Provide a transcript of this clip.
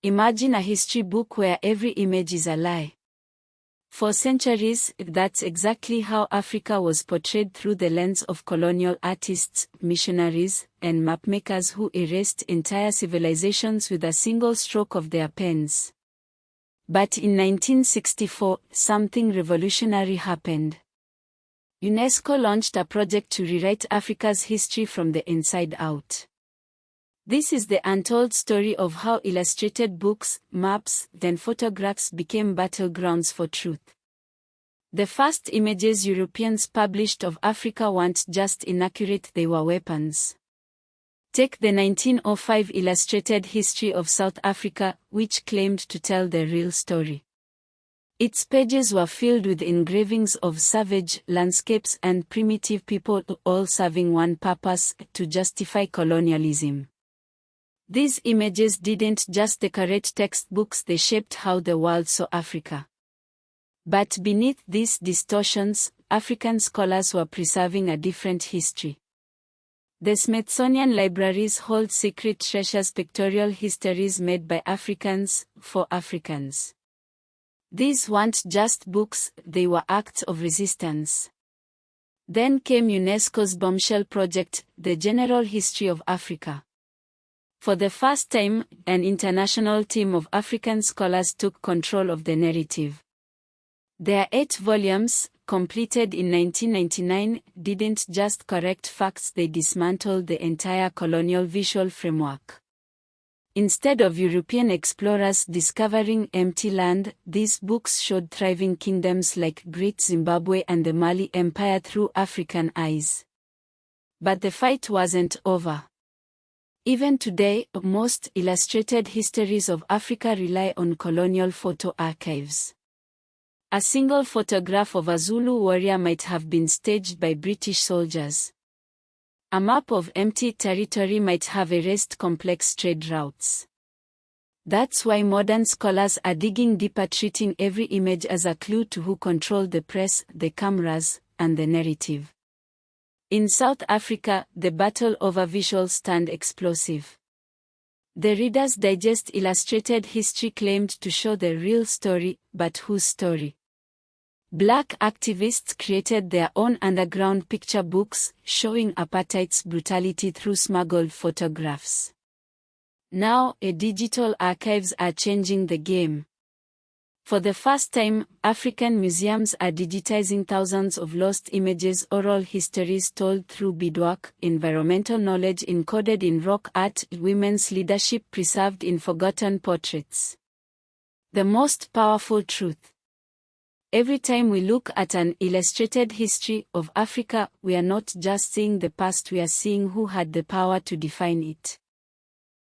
Imagine a history book where every image is a lie. For centuries, that's exactly how Africa was portrayed through the lens of colonial artists, missionaries, and mapmakers who erased entire civilizations with a single stroke of their pens. But in 1964, something revolutionary happened. UNESCO launched a project to rewrite Africa's history from the inside out. This is the untold story of how illustrated books, maps, then photographs became battlegrounds for truth. The first images Europeans published of Africa weren't just inaccurate, they were weapons. Take the 1905 Illustrated History of South Africa, which claimed to tell the real story. Its pages were filled with engravings of savage landscapes and primitive people, all serving one purpose: to justify colonialism. These images didn't just decorate textbooks, they shaped how the world saw Africa. But beneath these distortions, African scholars were preserving a different history. The Smithsonian libraries hold secret treasures, pictorial histories made by Africans, for Africans. These weren't just books, they were acts of resistance. Then came UNESCO's bombshell project, the General History of Africa. For the first time, an international team of African scholars took control of the narrative. Their 8 volumes, completed in 1999, didn't just correct facts, they dismantled the entire colonial visual framework. Instead of European explorers discovering empty land, these books showed thriving kingdoms like Great Zimbabwe and the Mali Empire through African eyes. But the fight wasn't over. Even today, most illustrated histories of Africa rely on colonial photo archives. A single photograph of a Zulu warrior might have been staged by British soldiers. A map of empty territory might have erased complex trade routes. That's why modern scholars are digging deeper, treating every image as a clue to who controlled the press, the cameras, and the narrative. In South Africa, the battle over visuals turned explosive. The Reader's Digest illustrated history claimed to show the real story, but whose story? Black activists created their own underground picture books, showing apartheid's brutality through smuggled photographs. Now, digital archives are changing the game. For the first time, African museums are digitizing thousands of lost images, oral histories told through beadwork, environmental knowledge encoded in rock art, women's leadership preserved in forgotten portraits. The most powerful truth. Every time we look at an illustrated history of Africa, we are not just seeing the past, we are seeing who had the power to define it.